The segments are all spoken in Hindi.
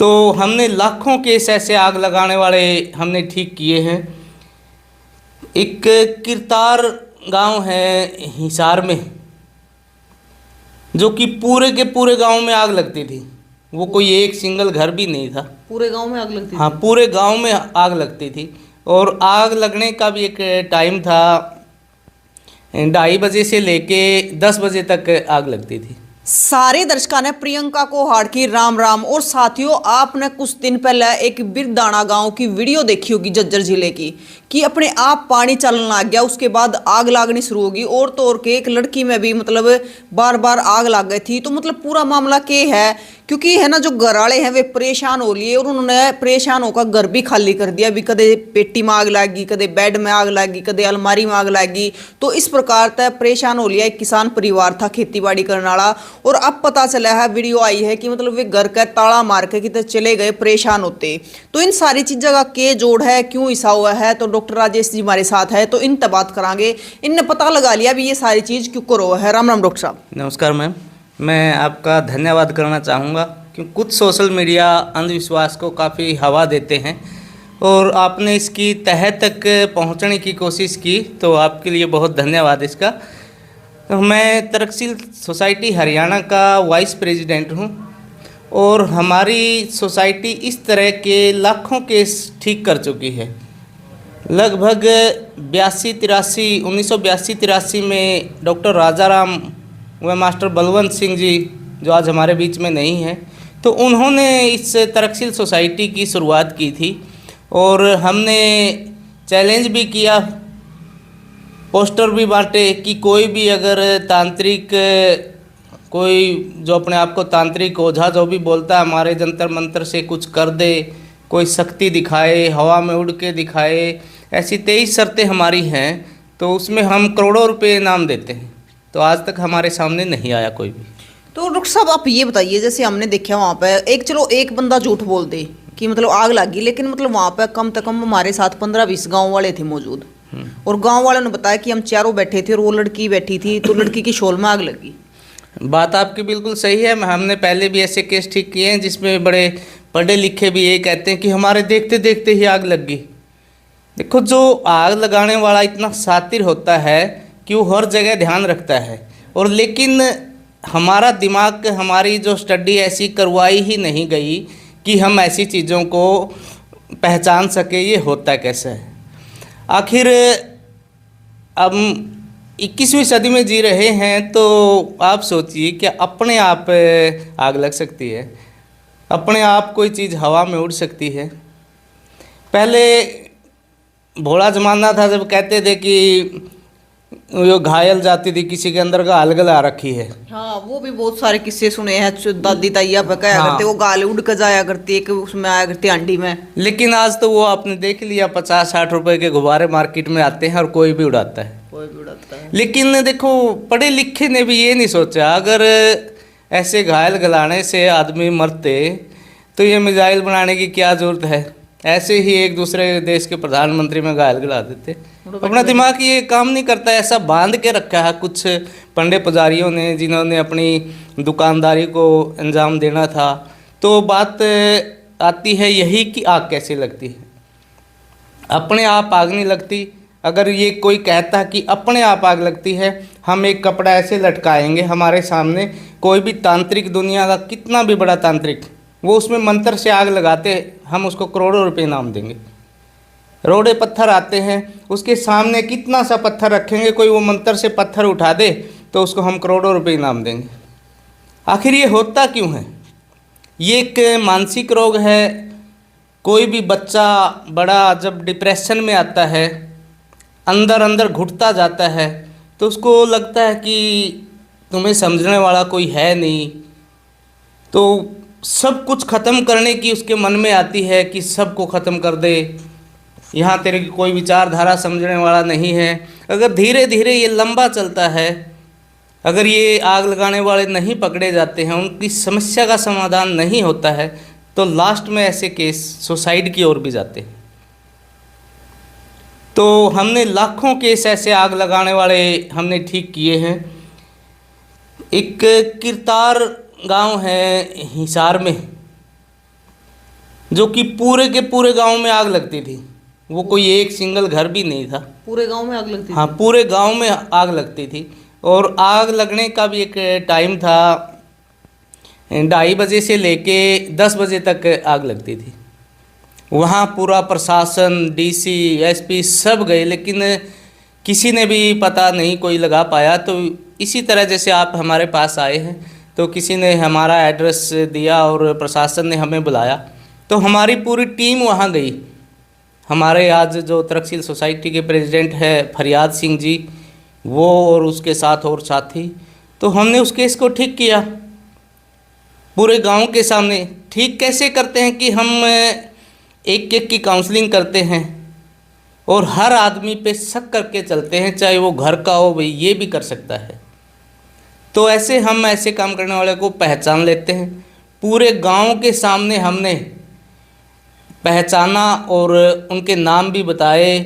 तो हमने लाखों केस ऐसे आग लगाने वाले हमने ठीक किए हैं। एक किरतार गांव है हिसार में, जो कि पूरे के पूरे गांव में आग लगती थी। वो कोई एक सिंगल घर भी नहीं था, पूरे गांव में आग लगती हाँ थी। पूरे गांव में आग लगती थी। और आग लगने का भी एक टाइम था, 2:30 से लेके 10 बजे तक आग लगती थी। सारे दर्शकों ने प्रियंका को हाड़ की राम राम। और साथियों, आपने कुछ दिन पहले एक बिरदाना गांव की वीडियो देखी होगी झज्जर जिले की, कि अपने आप पानी चलने लग गया, उसके बाद आग लागनी शुरू होगी। और तो और के एक लड़की में भी मतलब बार बार आग लग गई थी। तो मतलब पूरा मामला क्या है, क्योंकि है ना, जो घर वाले हैं वे परेशान हो लिए और उन्होंने परेशान होकर घर भी खाली कर दिया। भी कदे पेटी में आग लगी, कदे बेड में आग लगी, कदे अलमारी में आग लगी। तो इस प्रकार तक परेशान हो लिया। एक किसान परिवार था, खेती बाड़ी करने वाला। और अब पता चला है, वीडियो आई है कि मतलब वे घर का ताला मार के कितने चले गए परेशान होते। तो इन सारी चीजों का क्या जोड़ है, क्यों ऐसा हुआ है, तो डॉक्टर राजेश जी हमारे साथ है, तो इन तक बात करांगे। इनने पता लगा लिया भी ये सारी चीज क्यों करो है। राम राम डॉक्टर साहब। नमस्कार मैम, मैं आपका धन्यवाद करना चाहूँगा कि कुछ सोशल मीडिया अंधविश्वास को काफ़ी हवा देते हैं और आपने इसकी तह तक पहुँचने की कोशिश की, तो आपके लिए बहुत धन्यवाद इसका। तो मैं तरकशील सोसाइटी हरियाणा का वाइस प्रेसिडेंट हूँ और हमारी सोसाइटी इस तरह के लाखों केस ठीक कर चुकी है। लगभग 1982-83 में डॉक्टर राजाराम व मास्टर बलवंत सिंह जी, जो आज हमारे बीच में नहीं हैं, तो उन्होंने इस तरकशील सोसाइटी की शुरुआत की थी। और हमने चैलेंज भी किया, पोस्टर भी बांटे कि कोई भी अगर तांत्रिक, कोई जो अपने आप को तांत्रिक ओझा जो भी बोलता है, हमारे जंतर मंत्र से कुछ कर दे, कोई शक्ति दिखाए, हवा में उड़ के दिखाए, ऐसी 23 शर्तें हमारी हैं। तो उसमें हम करोड़ों रुपए इनाम देते हैं। तो आज तक हमारे सामने नहीं आया कोई भी। तो डॉक्टर साहब, आप ये बताइए, जैसे हमने देखा वहाँ पे एक बंदा झूठ बोल दे कि मतलब आग लगी, लेकिन मतलब वहाँ पे कम से कम हमारे साथ 15-20 गांव वाले थे मौजूद। और गांव वालों ने बताया कि हम चारों बैठे थे और वो लड़की बैठी थी, तो लड़की की शोल में आग लगी। बात आपकी बिल्कुल सही है। हमने पहले भी ऐसे केस ठीक किए हैं जिसमें बड़े पढ़े लिखे भी ये कहते हैं कि हमारे देखते देखते ही आग लग गई। देखो, जो आग लगाने वाला इतना शातिर होता है कि वो हर जगह ध्यान रखता है, और लेकिन हमारा दिमाग, हमारी जो स्टडी ऐसी करवाई ही नहीं गई कि हम ऐसी चीज़ों को पहचान सके ये होता कैसे है। आखिर हम 21वीं सदी में जी रहे हैं, तो आप सोचिए कि अपने आप आग लग सकती है, अपने आप कोई चीज़ हवा में उड़ सकती है। पहले भोला जमाना था जब कहते थे कि वो घायल जाती थी, किसी के अंदर का अलगल आ रखी है। हाँ, वो भी बहुत सारे किस्से सुने हैं। दादी ताइया पे कहा करते, वो गाल उड़ के जाया करती, एक उसमें आया करती हांडी में। लेकिन आज तो वो आपने देख लिया, 50-60 रुपए के गुब्बारे मार्केट में आते हैं और कोई भी उड़ाता है। कोई भी उड़ाता है। लेकिन देखो, पढ़े लिखे ने भी ये नहीं सोचा, अगर ऐसे घायल गलाने से आदमी मरते तो ये मिसाइल बनाने की क्या जरूरत है। ऐसे ही एक दूसरे देश के प्रधानमंत्री में घायल गला देते। अपना दिमाग ये काम नहीं करता, ऐसा बांध के रखा है कुछ पंडे पुजारियों ने, जिन्होंने अपनी दुकानदारी को अंजाम देना था। तो बात आती है यही कि आग कैसे लगती है। अपने आप आग नहीं लगती। अगर ये कोई कहता कि अपने आप आग लगती है, हम एक कपड़ा ऐसे लटकाएंगे हमारे सामने, कोई भी तांत्रिक, दुनिया का कितना भी बड़ा तांत्रिक, वो उसमें मंत्र से आग लगाते, हम उसको करोड़ों रुपए इनाम देंगे। रोड़े पत्थर आते हैं, उसके सामने कितना सा पत्थर रखेंगे, कोई वो मंत्र से पत्थर उठा दे तो उसको हम करोड़ों रुपए इनाम देंगे। आखिर ये होता क्यों है? ये एक मानसिक रोग है। कोई भी बच्चा बड़ा जब डिप्रेशन में आता है, अंदर अंदर घुटता जाता है, तो उसको लगता है कि तुम्हें समझने वाला कोई है नहीं। तो सब कुछ ख़त्म करने की उसके मन में आती है कि सबको ख़त्म कर दे, यहाँ तेरे की कोई विचारधारा समझने वाला नहीं है। अगर धीरे धीरे ये लंबा चलता है, अगर ये आग लगाने वाले नहीं पकड़े जाते हैं, उनकी समस्या का समाधान नहीं होता है, तो लास्ट में ऐसे केस सुसाइड की ओर भी जाते हैं। तो हमने लाखों केस ऐसे आग लगाने वाले हमने ठीक किए हैं। एक किरतार गांव है हिसार में, जो कि पूरे के पूरे गांव में आग लगती थी। वो कोई एक सिंगल घर भी नहीं था, पूरे गांव में आग लगती हाँ पूरे गांव में आग लगती थी। और आग लगने का भी एक टाइम था, 2:30 बजे से लेके 10 बजे तक आग लगती थी। वहाँ पूरा प्रशासन, डीसी, एसपी सब गए, लेकिन किसी ने भी पता नहीं कोई लगा पाया। तो इसी तरह जैसे आप हमारे पास आए हैं, तो किसी ने हमारा एड्रेस दिया और प्रशासन ने हमें बुलाया, तो हमारी पूरी टीम वहाँ गई। हमारे आज जो तक्षशिल सोसाइटी के प्रेसिडेंट है फरियाद सिंह जी, वो और उसके साथ और साथी, तो हमने उस केस को ठीक किया पूरे गांव के सामने। ठीक कैसे करते हैं कि हम एक एक की काउंसलिंग करते हैं और हर आदमी पे शक करके चलते हैं, चाहे वो घर का हो, भाई ये भी कर सकता है। तो ऐसे हम ऐसे काम करने वाले को पहचान लेते हैं। पूरे गांव के सामने हमने पहचाना और उनके नाम भी बताए।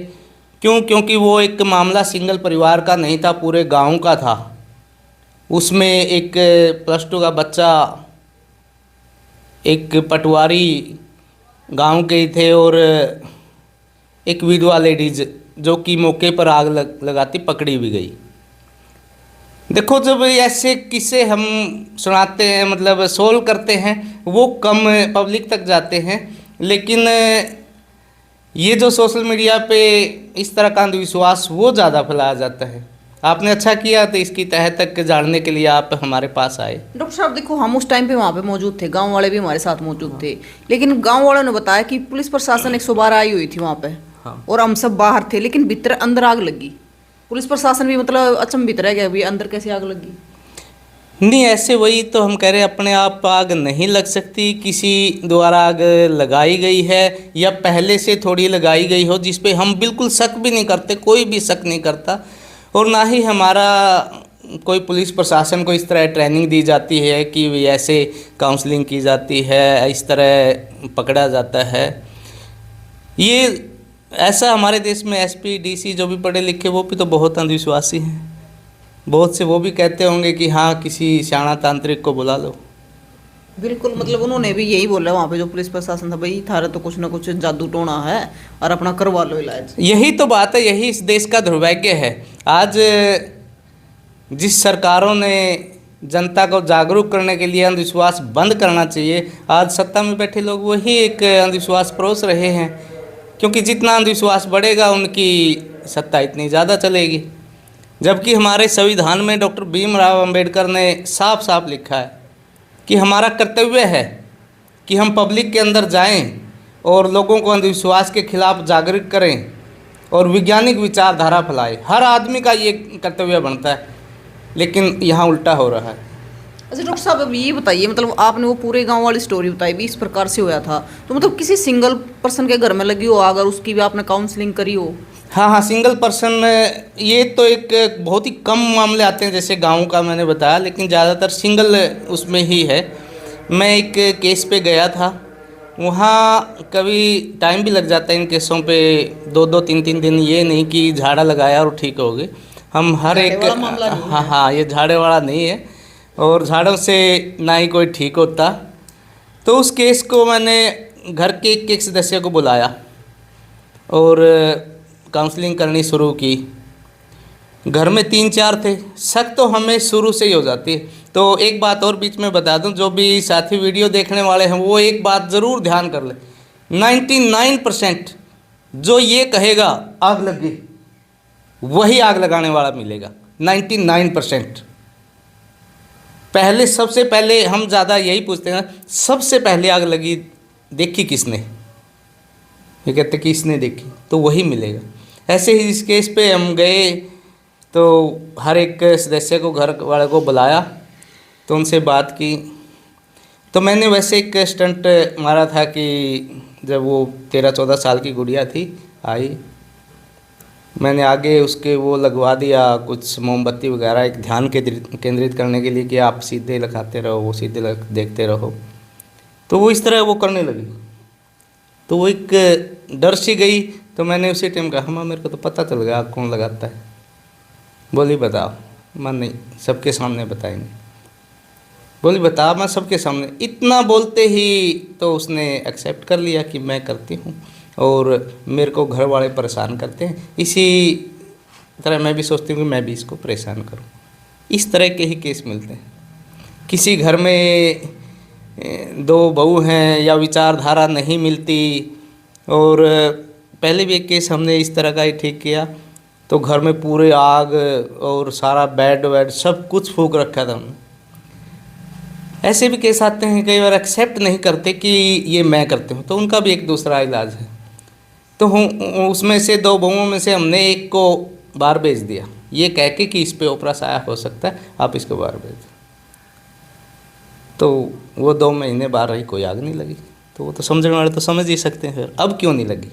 क्योंकि वो एक मामला सिंगल परिवार का नहीं था, पूरे गांव का था। उसमें एक +2 का बच्चा, एक पटवारी गांव के ही थे और एक विधवा लेडीज जो कि मौके पर आग लगाती पकड़ी भी गई। देखो, जब ऐसे किस्से हम सुनाते हैं, मतलब सोल्व करते हैं, वो कम पब्लिक तक जाते हैं। लेकिन ये जो सोशल मीडिया पे इस तरह का अंधविश्वास वो ज़्यादा फैलाया जाता है। आपने अच्छा किया तो इसकी तह तक जानने के लिए आप हमारे पास आए। डॉक्टर साहब देखो, हम उस टाइम पे वहाँ पे मौजूद थे, गांव वाले भी हमारे साथ मौजूद थे, लेकिन गांव वालों ने बताया कि पुलिस प्रशासन 112 आई हुई थी वहाँ पे। हाँ। और हम सब बाहर थे, लेकिन भीतर अंदर आग लगी। पुलिस प्रशासन भी मतलब अचंभित रह गया, भी अंदर कैसे आग लगी। नहीं, ऐसे वही तो हम कह रहे हैं, अपने आप आग नहीं लग सकती, किसी द्वारा आग लगाई गई है या पहले से थोड़ी लगाई गई हो, जिस पे हम बिल्कुल शक भी नहीं करते, कोई भी शक नहीं करता। और ना ही हमारा कोई पुलिस प्रशासन को इस तरह ट्रेनिंग दी जाती है कि ऐसे काउंसलिंग की जाती है, इस तरह पकड़ा जाता है। ये ऐसा हमारे देश में एसपी, डीसी जो भी पढ़े लिखे, वो भी तो बहुत अंधविश्वासी हैं। बहुत से वो भी कहते होंगे कि हाँ, किसी शाणा तांत्रिक को बुला लो। बिल्कुल, मतलब उन्होंने भी यही बोला वहाँ पे जो पुलिस प्रशासन था, भाई थारा तो कुछ ना कुछ जादू टोना है और अपना करवा लो इलाज। यही तो बात है, यही इस देश का दुर्भाग्य है। आज जिस सरकारों ने जनता को जागरूक करने के लिए अंधविश्वास बंद करना चाहिए, आज सत्ता में बैठे लोग वही एक अंधविश्वास परोस रहे हैं। क्योंकि जितना अंधविश्वास बढ़ेगा, उनकी सत्ता इतनी ज़्यादा चलेगी। जबकि हमारे संविधान में डॉक्टर भीमराव अंबेडकर ने साफ साफ लिखा है कि हमारा कर्तव्य है कि हम पब्लिक के अंदर जाएं और लोगों को अंधविश्वास के खिलाफ जागरूक करें और वैज्ञानिक विचारधारा फैलाएं। हर आदमी का ये कर्तव्य बनता है, लेकिन यहाँ उल्टा हो रहा है। अच्छा डॉक्टर साहब, अब ये बताइए, मतलब आपने वो पूरे गांव वाली स्टोरी बताई भी, इस प्रकार से होया था, तो मतलब किसी सिंगल पर्सन के घर में लगी हो आग और उसकी भी आपने काउंसलिंग करी हो। हाँ, सिंगल पर्सन, ये तो एक बहुत ही कम मामले आते हैं, जैसे गांव का मैंने बताया, लेकिन ज़्यादातर सिंगल उसमें ही है। मैं एक केस पे गया था, वहाँ कभी टाइम भी लग जाता है इन केसों पे, 2-2, 3-3 दिन। ये नहीं कि झाड़ा लगाया और ठीक हो गए। हम हर एक, हाँ, ये झाड़े वाला नहीं है और झाड़ों से ना ही कोई ठीक होता। तो उस केस को मैंने घर के एक सदस्य को बुलाया और काउंसलिंग करनी शुरू की। घर में 3-4 थे। शक तो हमें शुरू से ही हो जाती है। तो एक बात और बीच में बता दूं, जो भी साथी वीडियो देखने वाले हैं वो एक बात ज़रूर ध्यान कर ले, 99% जो ये कहेगा आग लगी, वही आग लगाने वाला मिलेगा। 99% पहले, सबसे पहले हम ज़्यादा यही पूछते हैं, सबसे पहले आग लगी देखी किसने, ये कहते किसने देखी, तो वही मिलेगा। ऐसे ही इस केस पे हम गए तो हर एक सदस्य को, घर वाले को बुलाया, तो उनसे बात की। तो मैंने वैसे एक स्टंट मारा था कि जब वो 13-14 साल की गुड़िया थी आई, मैंने आगे उसके वो लगवा दिया कुछ मोमबत्ती वगैरह, एक ध्यान केंद्रित करने के लिए कि आप सीधे लगाते रहो, वो सीधे देखते रहो। तो वो इस तरह वो करने लगी, तो वो एक डर सी गई। तो मैंने उसी टाइम कहा, माँ मेरे को तो पता चल गया आग कौन लगाता है। बोली बताओ। मैं नहीं, सबके सामने बताएंगे। बोली बता, मैं सबके सामने। इतना बोलते ही तो उसने एक्सेप्ट कर लिया कि मैं करती हूँ और मेरे को घर वाले परेशान करते हैं, इसी तरह मैं भी सोचती हूँ कि मैं भी इसको परेशान करूँ। इस तरह के ही केस मिलते हैं। किसी घर में दो बहू हैं या विचारधारा नहीं मिलती, और पहले भी एक केस हमने इस तरह का ही ठीक किया, तो घर में पूरे आग और सारा बेड वेड सब कुछ फूंक रखा था हमने। ऐसे भी केस आते हैं, कई बार एक्सेप्ट नहीं करते कि ये मैं करती हूँ, तो उनका भी एक दूसरा इलाज है। तो हम उसमें से दो बहुओं में से हमने एक को बाहर भेज दिया, ये कह के कि इस पे ओपरा साया हो सकता है, आप इसको बाहर भेज दो। तो वो 2 महीने बाहर रही, कोई आग नहीं लगी। तो वो तो समझने वाले तो समझ ही सकते हैं। फिर अब क्यों नहीं लगी?